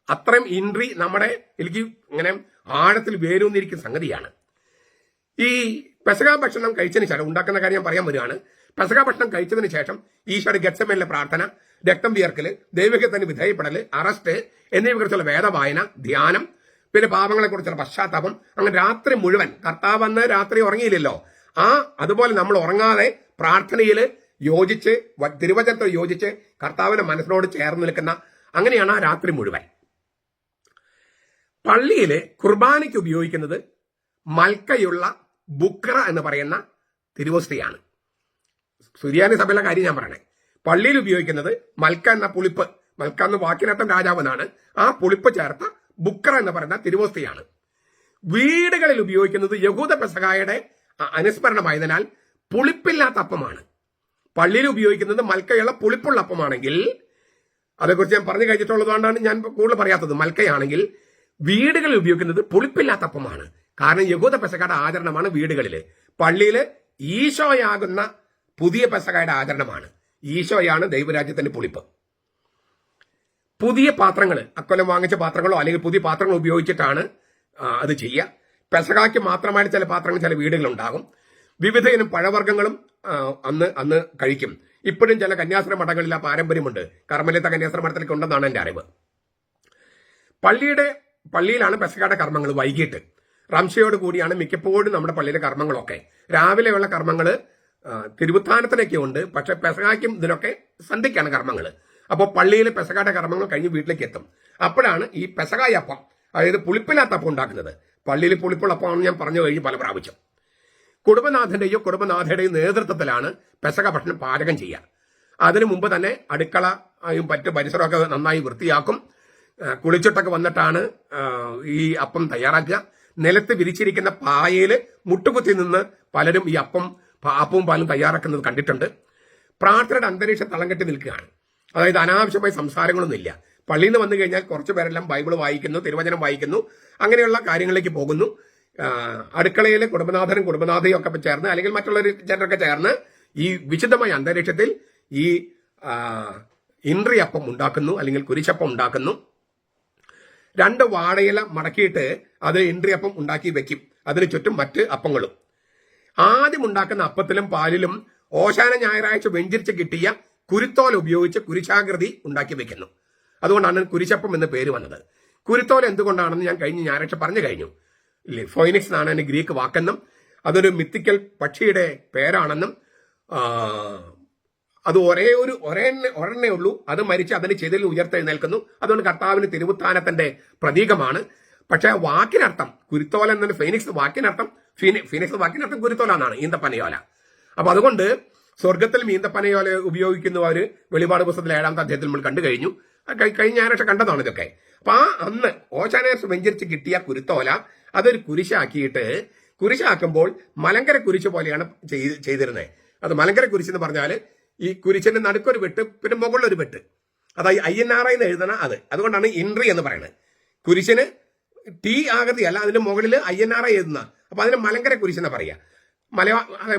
അത്രയും ഇൻട്രി നമ്മുടെ എനിക്ക് ഇങ്ങനെ ആഴത്തിൽ വേരൂന്നിരിക്കുന്ന സംഗതിയാണ്. ഈ പെസഹ ഭക്ഷണം കഴിച്ചതിന് ശേഷം ഉണ്ടാക്കുന്ന കാര്യം ഞാൻ പറയാൻ വരികയാണ്. പെസഹ ഭക്ഷണം കഴിച്ചതിന് ശേഷം ഈശോയുടെ ഗെത്സമേനിലെ പ്രാർത്ഥന, രക്തം വിയർക്കല്, ദൈവഹിതത്തിന് വിധേയപ്പെടല്, അറസ്റ്റ് എന്നിവയെ കുറിച്ചുള്ള വേദവായന, ധ്യാനം, പിന്നെ പാപങ്ങളെ കുറിച്ചുള്ള പശ്ചാത്താപം. അങ്ങനെ രാത്രി മുഴുവൻ കർത്താവ് വന്ന് രാത്രി ഉറങ്ങിയില്ലല്ലോ, അതുപോലെ നമ്മൾ ഉറങ്ങാതെ പ്രാർത്ഥനയിൽ യോജിച്ച്, തിരുവചനത്തോട് യോജിച്ച് കർത്താവിന്റെ മനസ്സിനോട് ചേർന്ന് നിൽക്കുന്ന, അങ്ങനെയാണ് ആ രാത്രി മുഴുവൻ. പള്ളിയില് കുർബാനയ്ക്ക് ഉപയോഗിക്കുന്നത് മൽക്കയുള്ള ബുക്ര എന്ന് പറയുന്ന തിരുവോസ്തിയാണ്. സുറിയാനി സഭയിലെ കാര്യം ഞാൻ പറയണേ. പള്ളിയിൽ ഉപയോഗിക്കുന്നത് മൽക്ക എന്ന പുളിപ്പ്, മൽക്ക എന്ന വാക്കിനർത്ഥം രാജാവ് എന്നാണ്. ആ പുളിപ്പ് ചേർത്ത ബുക്ര എന്ന് പറയുന്ന തിരുവോസ്തിയാണ്. വീടുകളിൽ ഉപയോഗിക്കുന്നത് യഹൂദ പെസഹായുടെ അനുസ്മരണമായതിനാൽ പുളിപ്പില്ലാത്ത അപ്പമാണ്. പള്ളിയിൽ ഉപയോഗിക്കുന്നത് മൽക്കയുള്ള പുളിപ്പുള്ള അപ്പമാണെങ്കിൽ, അതേക്കുറിച്ച് ഞാൻ പറഞ്ഞു കഴിഞ്ഞിട്ടുള്ളതുകൊണ്ടാണ് ഞാൻ കൂടുതൽ പറയാത്തത്. മൽക്കയാണെങ്കിൽ വീടുകളിൽ ഉപയോഗിക്കുന്നത് പുളിപ്പില്ലാത്ത അപ്പമാണ്. കാരണം യഹൂദ പെസഹയുടെ ആചരണമാണ് വീടുകളിൽ. പള്ളിയിൽ ഈശോയാകുന്ന പുതിയ പെസഹയുടെ ആചരണമാണ്. ഈശോയാണ് ദൈവരാജ്യത്തിന്റെ പുളിപ്പ്. പുതിയ പാത്രങ്ങൾ, അക്കൊല്ലം വാങ്ങിച്ച പാത്രങ്ങളോ അല്ലെങ്കിൽ പുതിയ പാത്രങ്ങൾ ഉപയോഗിച്ചിട്ടാണ് അത് ചെയ്യുക. പെസഹായ്ക്ക് മാത്രമായിട്ട് ചില പാത്രങ്ങൾ ചില വീടുകളുണ്ടാകും. വിവിധ ഇനം പഴവർഗ്ഗങ്ങളും അന്ന് കഴിക്കും. ഇപ്പോഴും ചില കന്യാസ്ത്രീ മഠങ്ങളിൽ ആ പാരമ്പര്യമുണ്ട്. കർമ്മലത്തെ കന്യാസ്ത്രീ മഠത്തിലേക്ക് ഉണ്ടെന്നാണ് എൻ്റെ അറിവ്. പള്ളിയിലാണ് പെസഹയുടെ കർമ്മങ്ങൾ വൈകിട്ട് റംശയോട് കൂടിയാണ് മിക്കപ്പോഴും നമ്മുടെ പള്ളിയിലെ കർമ്മങ്ങളൊക്കെ. രാവിലെയുള്ള കർമ്മങ്ങൾ തിരുവുത്ഥാനത്തിനൊക്കെ ഉണ്ട്, പക്ഷെ പെസഹായ്ക്കും ഇതിനൊക്കെ സന്ധ്യയ്ക്കാണ് കർമ്മങ്ങൾ. അപ്പോൾ പള്ളിയിൽ പെസഹയുടെ കർമ്മങ്ങൾ കഴിഞ്ഞ് വീട്ടിലേക്ക് എത്തും. അപ്പോഴാണ് ഈ പെസഹായ അപ്പം, അതായത് പുളിപ്പില്ലാത്ത അപ്പം ഉണ്ടാക്കുന്നത്. പള്ളിയിൽ പുളിപ്പുള്ള അപ്പമാണെന്ന് ഞാൻ പറഞ്ഞു കഴിഞ്ഞ് പല പ്രാവശ്യം. കുടുംബനാഥന്റെയോ കുടുംബനാഥയുടെയോ നേതൃത്വത്തിലാണ് പെസഹ ഭക്ഷണം പാചകം ചെയ്യുക. അതിനു മുമ്പ് തന്നെ അടുക്കളയും മറ്റ് പരിസരമൊക്കെ നന്നായി വൃത്തിയാക്കും. കുളിച്ചിട്ടൊക്കെ വന്നിട്ടാണ് ഈ അപ്പം തയ്യാറാക്കുക. നിലത്ത് വിരിച്ചിരിക്കുന്ന പായയിൽ മുട്ടുകുത്തി നിന്ന് പലരും ഈ അപ്പവും പാലും തയ്യാറാക്കുന്നത് കണ്ടിട്ടുണ്ട്. പ്രാർത്ഥനയുടെ അന്തരീക്ഷം തളം കെട്ടി നിൽക്കുകയാണ്. അതായത് അനാവശ്യമായ സംസാരങ്ങളൊന്നുമില്ല. പള്ളിയിൽ നിന്ന് വന്നു കഴിഞ്ഞാൽ കുറച്ചു പേരെല്ലാം ബൈബിൾ വായിക്കുന്നു, തിരുവചനം വായിക്കുന്നു, അങ്ങനെയുള്ള കാര്യങ്ങളിലേക്ക് പോകുന്നു. അടുക്കളയിൽ കുടുംബനാഥനും കുടുംബനാഥയും ഒക്കെ ചേർന്ന് അല്ലെങ്കിൽ മറ്റുള്ള ചിലരൊക്കെ ചേർന്ന് ഈ വിശുദ്ധമായ അന്തരീക്ഷത്തിൽ ഈ ഇൻട്രിയപ്പം ഉണ്ടാക്കുന്നു, അല്ലെങ്കിൽ കുരിശപ്പം ഉണ്ടാക്കുന്നു. 2 വാഴയില മടക്കിയിട്ട് അത് ഇൻട്രിയപ്പം ഉണ്ടാക്കി വെക്കും. അതിന് ചുറ്റും മറ്റ് അപ്പങ്ങളും. ആദ്യം ഉണ്ടാക്കുന്ന അപ്പത്തിലും പാലിലും ഓശാന ഞായറാഴ്ച വെഞ്ചരിച്ച് കിട്ടിയ കുരുത്തോല ഉപയോഗിച്ച് കുരിശാകൃതി ഉണ്ടാക്കി വെക്കുന്നു. അതുകൊണ്ടാണ് കുരിശപ്പം എന്ന് പേര് വന്നത്. കുരുത്തോല എന്തുകൊണ്ടാണെന്ന് ഞാൻ കഴിഞ്ഞ ഞായറാഴ്ച പറഞ്ഞു കഴിഞ്ഞു. ഫോയിനിക്സ് എന്നാണ് അതിന് ഗ്രീക്ക് വാക്കെന്നും അതൊരു മിത്തിക്കൽ പക്ഷിയുടെ പേരാണെന്നും അത് ഒരെണ്ണേ ഉള്ളൂ, അത് മരിച്ച് അതിന് ചെതിൽ ഉയർത്തെഴുന്നേൽക്കുന്നു, അതുകൊണ്ട് കർത്താവിന് തിരുവുത്ഥാനത്തിന്റെ പ്രതീകമാണ്. പക്ഷെ വാക്കിനർത്ഥം കുരുത്തോല എന്ന ഫീനിക്സ് വാക്കിനർത്ഥം കുരുത്തോല എന്നാണ്, ഈന്തപ്പനയോല. അപ്പൊ അതുകൊണ്ട് സ്വർഗത്തിലും ഈന്തപ്പനയോല ഉപയോഗിക്കുന്നവര് വെളിപാട് പുസ്തകത്തിൽ 7-ാമത്തെ അധ്യായത്തിൽ നമ്മൾ കണ്ടു കഴിഞ്ഞു. കഴിഞ്ഞ ഞായറാഴ്ച കണ്ടതാണ് ഇതൊക്കെ. അപ്പൊ അന്ന് ഓശാനേഴ്സ് വെഞ്ചരിച്ച് കിട്ടിയ കുരുത്തോല അതൊരു കുരിശാക്കുമ്പോൾ മലങ്കര കുരിശ് പോലെയാണ് ചെയ്തിരുന്നത്. അത് മലങ്കര കുരിശ് എന്ന് പറഞ്ഞാൽ ഈ കുരിശിന്റെ നടുക്കൊരു വെട്ട്, പിന്നെ മുകളിലൊരു വെട്ട്, അതായത് INRI എന്ന് എഴുതണ അതുകൊണ്ടാണ് ഇൻട്രി എന്ന് പറയുന്നത്. കുരിശിന് T ആകൃതി അല്ല, അതിന്റെ മുകളിൽ INRI എഴുതുന്ന, അപ്പൊ അതിന് മലങ്കര കുരിശെന്ന് പറയാ.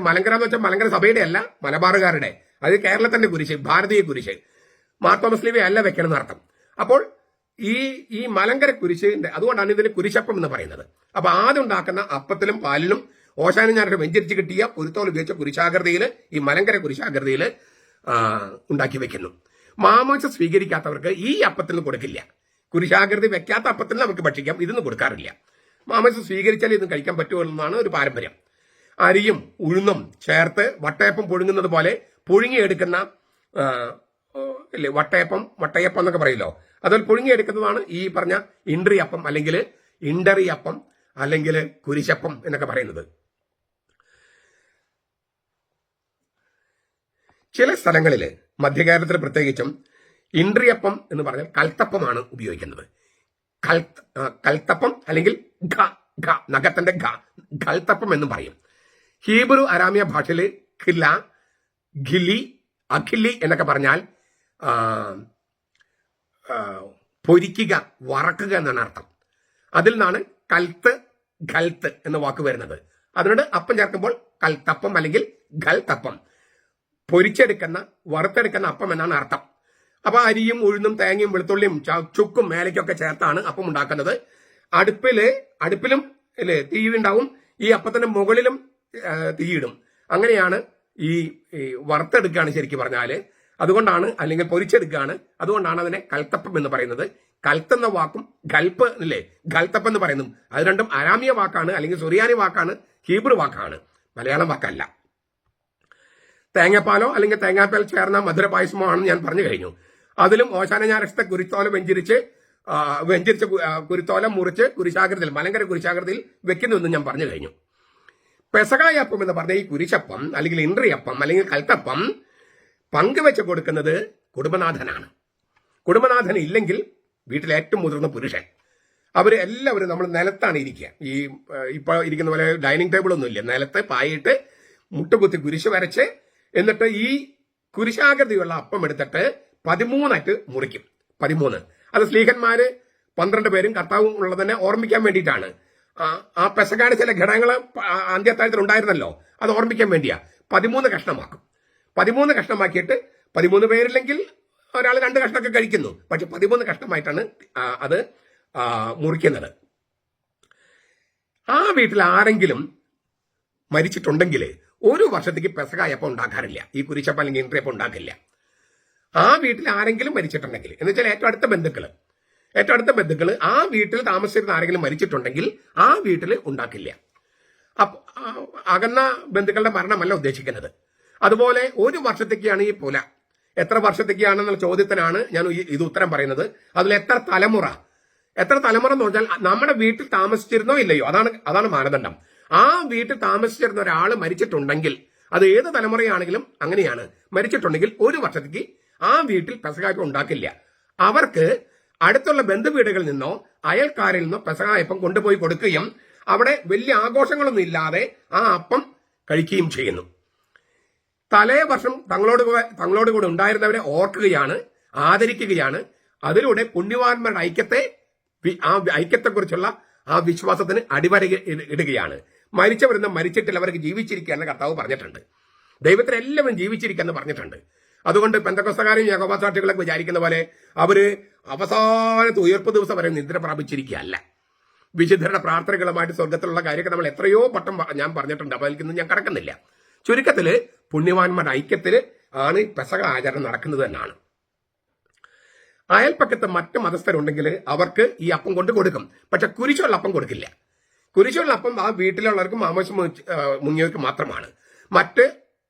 മലങ്കര എന്ന് വെച്ചാൽ മലങ്കര സഭയുടെ അല്ല, മലബാറുകാരുടെ. അത് കേരളത്തിന്റെ കുരിശ്, ഭാരതീയ കുരിശ്, മാർത്തോമസ്ലീവ അല്ല വെക്കണം എന്നർത്ഥം. അപ്പോൾ ഈ മലങ്കര കുരിശിന്റെ, അതുകൊണ്ടാണ് ഇതിന് കുരിശപ്പം എന്ന് പറയുന്നത്. അപ്പൊ ആദ്യം ഉണ്ടാക്കുന്ന അപ്പത്തിലും പാലിലും ഓശാന ഞായറാഴ്ച വെഞ്ചരിച്ച് കിട്ടിയ കുരുത്തോൽ ഉപയോഗിച്ച കുരിശാകൃതിയിൽ, ഈ മലങ്കര കുരിശാകൃതിയിൽ ഉണ്ടാക്കി വെക്കുന്നു. മാമോദിസ സ്വീകരിക്കാത്തവർക്ക് ഈ അപ്പത്തിൽ കൊടുക്കില്ല. കുരിശാകൃതി വെക്കാത്ത അപ്പത്തിൽ നമുക്ക് ഭക്ഷിക്കാം, ഇതൊന്നും കൊടുക്കാറില്ല. മാമോദിസ സ്വീകരിച്ചാൽ ഇതും കഴിക്കാൻ പറ്റുമെന്നാണ് ഒരു പാരമ്പര്യം. അരിയും ഉഴുന്നും ചേർത്ത് വട്ടയപ്പം പുഴുങ്ങുന്നത് പോലെ പുഴുങ്ങിയെടുക്കുന്ന വട്ടയപ്പം എന്നൊക്കെ പറയില്ലോ, അതിൽ പുഴുങ്ങിയെടുക്കുന്നതാണ് ഈ പറഞ്ഞ ഇൻട്രിയപ്പം അല്ലെങ്കിൽ ഇണ്ടറിയപ്പം അല്ലെങ്കിൽ കുരിശപ്പം എന്നൊക്കെ പറയുന്നത്. ചില സ്ഥലങ്ങളിൽ മധ്യകേരളത്തിൽ പ്രത്യേകിച്ചും ഇൻട്രിയപ്പം എന്ന് പറഞ്ഞാൽ കൽത്തപ്പമാണ് ഉപയോഗിക്കുന്നത്. കൽത്തപ്പം അല്ലെങ്കിൽ നഖത്തിന്റെ കൽത്തപ്പം എന്നും പറയും. ഹീബ്രു അരാമിയ ഭാഷയിൽ അഖിലി എന്നൊക്കെ പറഞ്ഞാൽ പൊരിക്കുക, വറക്കുക എന്നാണ് അർത്ഥം. അതിൽ നിന്നാണ് ഖൽത്ത് എന്ന വാക്ക് വരുന്നത്. അതിനോട് അപ്പം ചേർക്കുമ്പോൾ കൽത്തപ്പം അല്ലെങ്കിൽ ഖൽത്തപ്പം, പൊരിച്ചെടുക്കുന്ന വറുത്തെടുക്കുന്ന അപ്പം എന്നാണ് അർത്ഥം. അപ്പൊ അരിയും ഉഴുന്നും തേങ്ങയും വെളുത്തുള്ളിയും ചുക്കും മേലയ്ക്കൊക്കെ ചേർത്താണ് അപ്പം ഉണ്ടാക്കുന്നത്. അടുപ്പിലും തീയുണ്ടാവും, ഈ അപ്പത്തിന്റെ മുകളിലും തീയിടും. അങ്ങനെയാണ് ഈ വറുത്തെടുക്കുകയാണ് ശരിക്കും പറഞ്ഞാല്. അതുകൊണ്ടാണ്, അല്ലെങ്കിൽ പൊരിച്ചെടുക്കുകയാണ്, അതുകൊണ്ടാണ് അതിനെ കൽത്തപ്പം എന്ന് പറയുന്നത്. കൽത്തെന്ന വാക്കും ഗൽത്തപ്പം എന്ന് പറയുന്നു. അത് രണ്ടും അരാമിയ വാക്കാണ്, അല്ലെങ്കിൽ സുറിയാനി വാക്കാണ്, ഹീബ്രു വാക്കാണ്, മലയാളം വാക്കല്ല. തേങ്ങാപ്പാലോ അല്ലെങ്കിൽ തേങ്ങാപ്പാൽ ചേർന്ന മധുരപായസമോ ആണെന്ന് ഞാൻ പറഞ്ഞു കഴിഞ്ഞു. അതിലും ഓശാന ഞായറാഴ്ചത്തെ കുരുത്തോല വെഞ്ചരിച്ച് കുരുത്തോല മുറിച്ച് കുരിശാകൃതിയിൽ, മലങ്കര കുരിശാകൃതിയിൽ വെക്കുന്നുവെന്ന് ഞാൻ പറഞ്ഞു കഴിഞ്ഞു. പെസഹായപ്പം എന്ന് പറഞ്ഞ ഈ കുരിശപ്പം അല്ലെങ്കിൽ ഇൻട്രിയപ്പം അല്ലെങ്കിൽ കൽത്തപ്പം പങ്കുവെച്ച് കൊടുക്കുന്നത് കുടുംബനാഥനാണ്. കുടുംബനാഥൻ ഇല്ലെങ്കിൽ വീട്ടിലെ ഏറ്റവും മുതിർന്ന പുരുഷൻ, എല്ലാവരും നമ്മൾ നിലത്താണ് ഇരിക്കുക. ഇപ്പൊ ഇരിക്കുന്ന പോലെ ഡൈനിങ് ടേബിൾ ഒന്നും ഇല്ല, നിലത്ത് പായിട്ട് മുട്ടുകുത്തി കുരിശ് വരച്ച്, എന്നിട്ട് ഈ കുരിശാകൃതിയുള്ള അപ്പം എടുത്തിട്ട് 13 മുറിക്കും. 13 അത് സ്ലീഹന്മാര് 12 പേരും കർത്താവും ഉള്ളതിനെ ഓർമ്മിക്കാൻ വേണ്ടിയിട്ടാണ്. ആ പെസഹായുടെ ചില ഘടകങ്ങൾ അന്ത്യത്താഴത്തിൽ ഉണ്ടായിരുന്നല്ലോ, അത് ഓർമ്മിക്കാൻ വേണ്ടിയാ 13 കഷ്ണമാക്കും. 13 കഷ്ണമാക്കിയിട്ട് 13 പേരില്ലെങ്കിൽ ഒരാൾ 2 കഷ്ണമൊക്കെ കഴിക്കുന്നു, പക്ഷെ 13 കഷ്ണമായിട്ടാണ് അത് മുറിക്കുന്നത്. ആ വീട്ടിൽ ആരെങ്കിലും മരിച്ചിട്ടുണ്ടെങ്കിൽ ഒരു വർഷത്തേക്ക് പെസകായപ്പം ഉണ്ടാക്കാറില്ല. ഈ കുരിശപ്പം അല്ലെങ്കിൽ ഇൻട്രിയപ്പം ഉണ്ടാക്കില്ല. ആ വീട്ടിൽ ആരെങ്കിലും മരിച്ചിട്ടുണ്ടെങ്കിൽ, എന്ന് വെച്ചാൽ ഏറ്റവും അടുത്ത ബന്ധുക്കള് ആ വീട്ടിൽ താമസിച്ചിരുന്ന ആരെങ്കിലും മരിച്ചിട്ടുണ്ടെങ്കിൽ ആ വീട്ടിൽ ഉണ്ടാക്കില്ല. അകന്ന ബന്ധുക്കളുടെ മരണമല്ല ഉദ്ദേശിക്കുന്നത്. അതുപോലെ ഒരു വർഷത്തേക്കാണ് ഈ പുല. എത്ര വർഷത്തേക്കാണെന്നുള്ള ചോദ്യത്തിനാണ് ഞാൻ ഇത് ഉത്തരം പറയുന്നത്. അതിൽ എത്ര തലമുറ എന്ന് പറഞ്ഞാൽ നമ്മുടെ വീട്ടിൽ താമസിച്ചിരുന്നോ ഇല്ലയോ, അതാണ് മാനദണ്ഡം. ആ വീട്ടിൽ താമസിച്ചിരുന്ന ഒരാൾ മരിച്ചിട്ടുണ്ടെങ്കിൽ, അത് ഏത് തലമുറയാണെങ്കിലും അങ്ങനെയാണ്, മരിച്ചിട്ടുണ്ടെങ്കിൽ ഒരു വർഷത്തേക്ക് ആ വീട്ടിൽ പെസകായപ്പം ഉണ്ടാക്കില്ല. അവർക്ക് അടുത്തുള്ള ബന്ധുവീടുകളിൽ നിന്നോ അയൽക്കാരിൽ നിന്നോ പെസകായപ്പം കൊണ്ടുപോയി കൊടുക്കുകയും അവിടെ വലിയ ആഘോഷങ്ങളൊന്നും ഇല്ലാതെ ആ അപ്പം കഴിക്കുകയും ചെയ്യുന്നു. തലേ വർഷം തങ്ങളോട് കൂടെ ഉണ്ടായിരുന്നവരെ ഓർക്കുകയാണ്, ആദരിക്കുകയാണ്. അതിലൂടെ പുണ്യവാന്മാരുടെ ഐക്യത്തെക്കുറിച്ചുള്ള ആ വിശ്വാസത്തിന് അടിവര ഇടുകയാണ്. മരിച്ചവരെന്ന് മരിച്ചിട്ടില്ല, അവർക്ക് ജീവിച്ചിരിക്കുകയെന്ന് കർത്താവ് പറഞ്ഞിട്ടുണ്ട്. ദൈവത്തിന് എല്ലാവരും ജീവിച്ചിരിക്കുകയെന്ന് പറഞ്ഞിട്ടുണ്ട്. അതുകൊണ്ട് പെന്തക്കോസ്തകാരും യഹോവ സാക്ഷികളൊക്കെ വിചാരിക്കുന്ന പോലെ അവര് അവസാനത്തെ ഉയർപ്പ് ദിവസം വരെ നിദ്ര പ്രാപിച്ചിരിക്കുകയല്ല. വിശുദ്ധരുടെ പ്രാർത്ഥനകളുമായിട്ട് സ്വർഗത്തിലുള്ള കാര്യമൊക്കെ നമ്മൾ എത്രയോ പട്ടം ഞാൻ പറഞ്ഞിട്ടുണ്ട്. അപ്പോൾ അതിലേക്കൊന്നും ഞാൻ കടക്കുന്നില്ല. ചുരുക്കത്തില് പുണ്യവാന്മാരുടെ ഐക്യത്തില് ആണ് പെസക ആചരണം നടക്കുന്നത് എന്നാണ്. അയൽപ്പക്കത്ത് മറ്റ് മതസ്ഥരുണ്ടെങ്കിൽ അവർക്ക് ഈ അപ്പം കൊണ്ട് കൊടുക്കും. പക്ഷെ കുരിശുള്ള അപ്പം കൊടുക്കില്ല. കുരിശുള്ള അപ്പം ആ വീട്ടിലുള്ളവർക്കും ആമോശം മുങ്ങിയവർക്ക് മാത്രമാണ്. മറ്റ്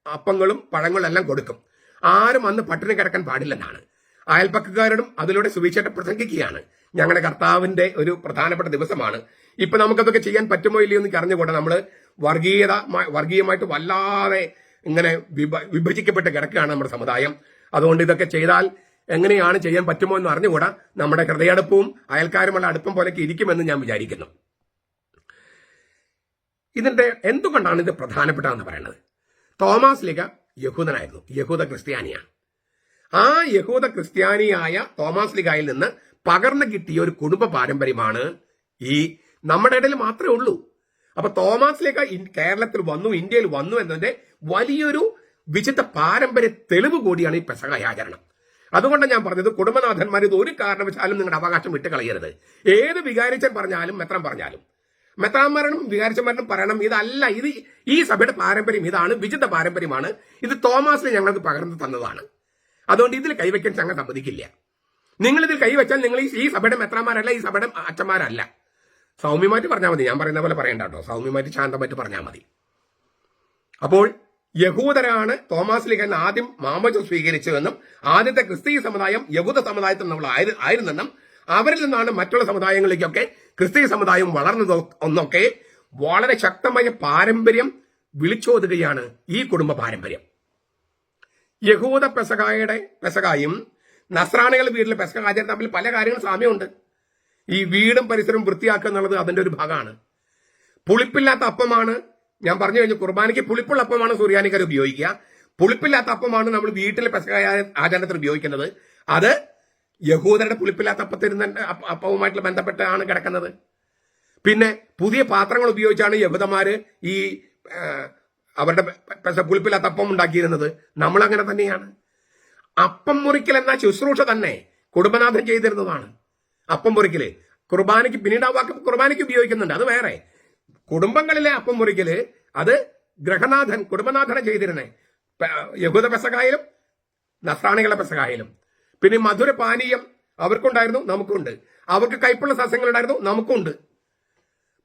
അപ്പങ്ങളും പഴങ്ങളും എല്ലാം കൊടുക്കും. ആരും അന്ന് പട്ടിണി കിടക്കാൻ പാടില്ലെന്നാണ്. അയൽപ്പക്കക്കാരോടും അതിലൂടെ സുവിശേഷം പ്രസംഗിക്കുകയാണ്. ഞങ്ങളുടെ കർത്താവിന്റെ ഒരു പ്രധാനപ്പെട്ട ദിവസമാണ്. ഇപ്പൊ നമുക്കതൊക്കെ ചെയ്യാൻ പറ്റുമോ ഇല്ലയോ എന്ന് അറിഞ്ഞുകൂടെ നമ്മൾ വർഗീയമായിട്ട് വല്ലാതെ ഇങ്ങനെ വിഭജിക്കപ്പെട്ട് കിടക്കുകയാണ് നമ്മുടെ സമുദായം. അതുകൊണ്ട് ഇതൊക്കെ ചെയ്താൽ എങ്ങനെയാണ് ചെയ്യാൻ പറ്റുമോ എന്ന് അറിഞ്ഞുകൂടാ. നമ്മുടെ ഹൃദയടുപ്പവും അയൽക്കാരുമുള്ള അടുപ്പം പോലെയൊക്കെ ഇരിക്കുമെന്ന് ഞാൻ വിചാരിക്കുന്നു. ഇതിന്റെ എന്തുകൊണ്ടാണ് ഇത് പ്രധാനപ്പെട്ടതെന്ന് പറയുന്നത്? തോമാസ് ലീഗ യഹൂദനായിരുന്നു, യഹൂദ ക്രിസ്ത്യാനിയാണ്. ആ യഹൂദ ക്രിസ്ത്യാനിയായ തോമാസ് ലീഗയിൽ നിന്ന് പകർന്നു കിട്ടിയ ഒരു കുടുംബ പാരമ്പര്യമാണ് ഈ നമ്മുടെ ഇടയിൽ മാത്രമേ ഉള്ളൂ. അപ്പൊ തോമാസ് ലീഗ കേരളത്തിൽ വന്നു, ഇന്ത്യയിൽ വന്നു എന്നതിന്റെ വലിയൊരു വിശുദ്ധ പാരമ്പര്യ തെളിവ് കൂടിയാണ് ഈ പെസക ആചരണം. അതുകൊണ്ട് ഞാൻ പറഞ്ഞത്, കുടുംബനാഥന്മാർ ഇത് ഒരു കാരണവശാലും നിങ്ങളുടെ അവകാശം വിട്ടുകളയരുത്. ഏത് വികാരിച്ചൻ പറഞ്ഞാലും മെത്രാൻ പറഞ്ഞാലും മെത്രാന്മാരും വികാരിച്ചന്മാരും പറയണം, ഇതല്ല, ഇത് ഈ സഭയുടെ പാരമ്പര്യം, ഇതാണ് വിശുദ്ധ പാരമ്പര്യമാണ്, ഇത് തോമാസിന് ഞങ്ങൾക്ക് പകർന്നു തന്നതാണ്. അതുകൊണ്ട് ഇതിൽ കൈവയ്ക്കാൻ ഞങ്ങൾ സമ്മതിക്കില്ല. നിങ്ങൾ ഇതിൽ കൈവച്ചാൽ നിങ്ങൾ ഈ സഭയുടെ മെത്രാന്മാരല്ല, ഈ സഭയുടെ അച്ഛന്മാരല്ല. സൗമ്യമായിട്ട് പറഞ്ഞാൽ മതി, ഞാൻ പറയുന്ന പോലെ പറയണ്ട കേട്ടോ. സൗമ്യമായിട്ട് ശാന്തമായിട്ട് പറഞ്ഞാൽ മതി. അപ്പോൾ യഹൂദരാണ് തോമാസ് ലീഗ ആദ്യം മാമോദിസ സ്വീകരിച്ചതെന്നും ആദ്യത്തെ ക്രിസ്തീയ സമുദായം യഹൂദ സമുദായത്തിൽ നമ്മൾ ആയിരുന്നെന്നും അവരിൽ നിന്നാണ് മറ്റുള്ള സമുദായങ്ങളിലേക്കൊക്കെ ക്രിസ്തീയ സമുദായം വളർന്നത് ഒന്നൊക്കെ വളരെ ശക്തമായ പാരമ്പര്യം വിളിച്ചോതുകയാണ് ഈ കുടുംബ പാരമ്പര്യം. യഹൂദ പെസകായും നസ്രാണികളുടെ വീട്ടിലെ പെസക ആചരണം തമ്മിൽ പല കാര്യങ്ങളും സാമ്യമുണ്ട്. ഈ വീടും പരിസരവും വൃത്തിയാക്കുക എന്നുള്ളത് അതിന്റെ ഒരു ഭാഗമാണ്. പുളിപ്പില്ലാത്ത അപ്പമാണ് ഞാൻ പറഞ്ഞു കഴിഞ്ഞു. കുർബാനയ്ക്ക് പുളിപ്പുള്ള അപ്പമാണ് സുറിയാനിക്കാർ ഉപയോഗിക്കുക. പുളിപ്പില്ലാത്ത അപ്പമാണ് നമ്മൾ വീട്ടിലെ പെസക ആചരണത്തിൽ ഉപയോഗിക്കുന്നത്. അത് യഹൂദരുടെ പുളിപ്പില്ലാത്ത അപ്പവുമായിട്ടുള്ള ബന്ധപ്പെട്ടാണ് കിടക്കുന്നത്. പിന്നെ പുതിയ പാത്രങ്ങൾ ഉപയോഗിച്ചാണ് യഹൂദന്മാര് ഈ അവരുടെ പുളിപ്പില്ലാത്ത അപ്പം ഉണ്ടാക്കിയിരുന്നത്. നമ്മളങ്ങനെ തന്നെയാണ്. അപ്പം മുറിക്കൽ എന്ന ശുശ്രൂഷ തന്നെ കുടുംബനാഥൻ ചെയ്തിരുന്നതാണ്. അപ്പം മുറിക്കല് കുർബാനയ്ക്ക്, പിന്നീട് ആ വാക്ക് കുർബാനയ്ക്ക് ഉപയോഗിക്കുന്നുണ്ട്, അത് വേറെ. കുടുംബങ്ങളിലെ അപ്പം മുറിക്കല് അത് ഗൃഹനാഥൻ, കുടുംബനാഥനെ ചെയ്തിരുന്നേ. യഹൂദ പെസകായാലും നസ്രാണികളുടെ പെസകായാലും. പിന്നെ മധുര പാനീയം അവർക്കുണ്ടായിരുന്നു, നമുക്കുണ്ട്. അവർക്ക് കൈപ്പുള്ള സസ്യങ്ങളുണ്ടായിരുന്നു, നമുക്കുണ്ട്.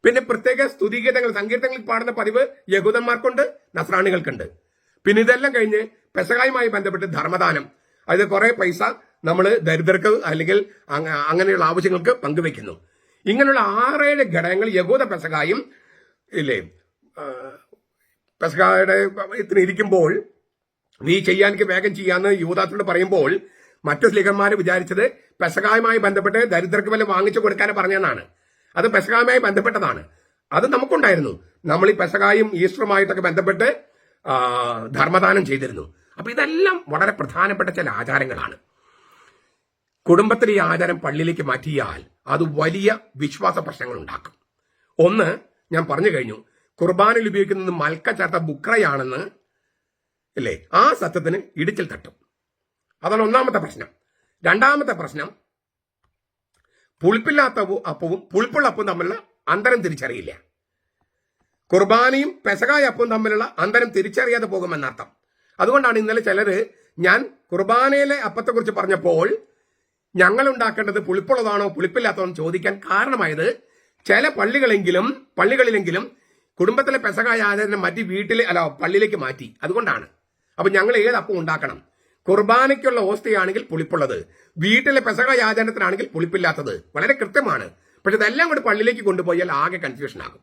പിന്നെ പ്രത്യേക സ്തുതിഗീതങ്ങൾ, സങ്കീർത്തനങ്ങളിൽ പാടുന്ന പതിവ് യഹൂദന്മാർക്കുണ്ട്, നസ്രാണികൾക്കുണ്ട്. പിന്നെ ഇതെല്ലാം കഴിഞ്ഞ് പെസകായുമായി ബന്ധപ്പെട്ട് ധർമ്മദാനം, അതായത് കുറെ പൈസ നമ്മൾ ദരിദ്രർക്ക് അല്ലെങ്കിൽ അങ്ങനെയുള്ള ആവശ്യങ്ങൾക്ക് പങ്കുവെക്കുന്നു. ഇങ്ങനെയുള്ള 6-7 ഘടകങ്ങൾ യഹൂദ പെസകായും ഇല്ലേ പെസകായുടെ ഇരിക്കുമ്പോൾ നീ ചെയ്യാൻ വേഗം ചെയ്യാന്ന് യൂദാസിനോട് പറയുമ്പോൾ മറ്റു സ്ലീഹന്മാർ വിചാരിച്ചത് പെസകായുമായി ബന്ധപ്പെട്ട് ദരിദ്രർക്ക് വല്ല വാങ്ങിച്ചു കൊടുക്കാനും പറഞ്ഞതെന്നാണ്. അത് പെസകായുമായി ബന്ധപ്പെട്ടതാണ്. അത് നമുക്കുണ്ടായിരുന്നു. നമ്മൾ ഈ പെസകായും ഈസ്റ്ററുമായിട്ടൊക്കെ ബന്ധപ്പെട്ട് ധർമ്മദാനം ചെയ്തിരുന്നു. അപ്പൊ ഇതെല്ലാം വളരെ പ്രധാനപ്പെട്ട ചില ആചാരങ്ങളാണ്. കുടുംബത്തിൽ ഈ ആചാരം പള്ളിയിലേക്ക് മാറ്റിയാൽ അത് വലിയ വിശ്വാസ പ്രശ്നങ്ങൾ ഉണ്ടാക്കും. ഒന്ന് ഞാൻ പറഞ്ഞു കഴിഞ്ഞു, കുർബാനയിൽ ഉപയോഗിക്കുന്നത് മൽക്ക ചേർത്ത ബുക്രയാണെന്ന് ഇല്ലേ, ആ സത്യത്തിന് ഇടിച്ചിൽ തട്ടും. അതാണ് ഒന്നാമത്തെ പ്രശ്നം. രണ്ടാമത്തെ പ്രശ്നം, പുളിപ്പില്ലാത്ത അപ്പവും പുളിപ്പുള്ള അപ്പവും തമ്മിലുള്ള അന്തരം തിരിച്ചറിയില്ല. കുർബാനയും പെസഹായ അപ്പവും തമ്മിലുള്ള അന്തരം തിരിച്ചറിയാതെ പോകുമെന്നർത്ഥം. അതുകൊണ്ടാണ് ഇന്നലെ ചിലര് ഞാൻ കുർബാനയിലെ അപ്പത്തെക്കുറിച്ച് പറഞ്ഞപ്പോൾ ഞങ്ങൾ ഉണ്ടാക്കേണ്ടത് പുളിപ്പുള്ളതാണോ പുളിപ്പില്ലാത്തതാണോ എന്ന് ചോദിക്കാൻ കാരണമായത്, ചില പള്ളികളിലെങ്കിലും കുടുംബത്തിലെ പെസഹായ ആചരണം മാറ്റി പള്ളിയിലേക്ക് മാറ്റി. അതുകൊണ്ടാണ്. അപ്പൊ ഞങ്ങൾ ഏത് അപ്പം ഉണ്ടാക്കണം? കുർബാനയ്ക്കുള്ള ഓസ്തിയാണെങ്കിൽ പുളിപ്പുള്ളത്, വീട്ടിലെ പെസഹായ ആചരണത്തിനാണെങ്കിൽ പുളിപ്പില്ലാത്തത്. വളരെ കൃത്യമാണ്. പക്ഷെ ഇതെല്ലാം കൂടി പള്ളിയിലേക്ക് കൊണ്ടുപോയാൽ ആകെ കൺഫ്യൂഷൻ ആകും.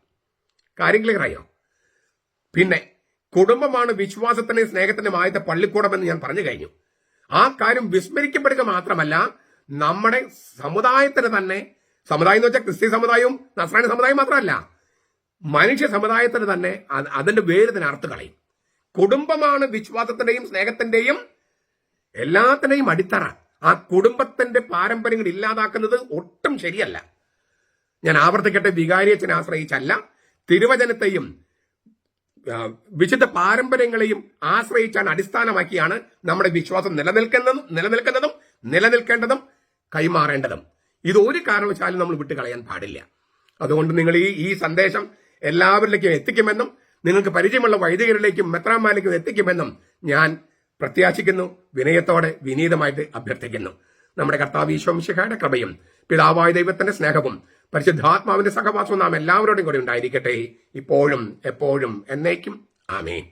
കാര്യം ക്ലിയർ ആയോ? പിന്നെ കുടുംബമാണ് വിശ്വാസത്തിന്റെയും സ്നേഹത്തിന്റെയും ആദ്യത്തെ പള്ളിക്കൂടമെന്ന് ഞാൻ പറഞ്ഞു കഴിഞ്ഞു. ആ കാര്യം വിസ്മരിക്കപ്പെടുക മാത്രമല്ല, നമ്മുടെ സമുദായത്തിന് തന്നെ, സമുദായം എന്ന് വെച്ചാൽ ക്രിസ്ത്യ സമുദായവും നസ്രാണി സമുദായം മാത്രമല്ല, മനുഷ്യ സമുദായത്തിന് തന്നെ അതിന്റെ വേര് തന്നെ അർത്ഥ കളയും. കുടുംബമാണ് വിശ്വാസത്തിന്റെയും സ്നേഹത്തിന്റെയും എല്ലാത്തിന്റെയും അടിത്തറ. ആ കുടുംബത്തിന്റെ പാരമ്പര്യങ്ങൾ ഇല്ലാതാക്കുന്നത് ഒട്ടും ശരിയല്ല. ഞാൻ ആവർത്തിക്കട്ടെ, വികാരിയച്ഛനെ ആശ്രയിച്ചല്ല, തിരുവചനത്തെയും വിശുദ്ധ പാരമ്പര്യങ്ങളെയും ആശ്രയിച്ചാണ്, അടിസ്ഥാനമാക്കിയാണ് നമ്മുടെ വിശ്വാസം നിലനിൽക്കേണ്ടതും കൈമാറേണ്ടതും. ഇത് ഒരു കാരണവശാലും നമ്മൾ വിട്ടുകളയാൻ പാടില്ല. അതുകൊണ്ട് നിങ്ങൾ ഈ സന്ദേശം എല്ലാവരിലേക്കും എത്തിക്കുമെന്നും നിങ്ങൾക്ക് പരിചയമുള്ള വൈദികരിലേക്കും മെത്രാന്മാരിലേക്കും എത്തിക്കുമെന്നും ഞാൻ പ്രത്യാശിക്കുന്നു. വിനയത്തോടെ വിനീതമായിട്ട് അഭ്യർത്ഥിക്കുന്നു. നമ്മുടെ കർത്താവ് ഈശോ മിശിഹായുടെ കൃപയും പിതാവായ ദൈവത്തിന്റെ സ്നേഹവും പരിശുദ്ധാത്മാവിന്റെ സഹവാസവും നാം എല്ലാവരോടും കൂടി ഉണ്ടായിരിക്കട്ടെ, ഇപ്പോഴും എപ്പോഴും എന്നേക്കും. ആമേൻ.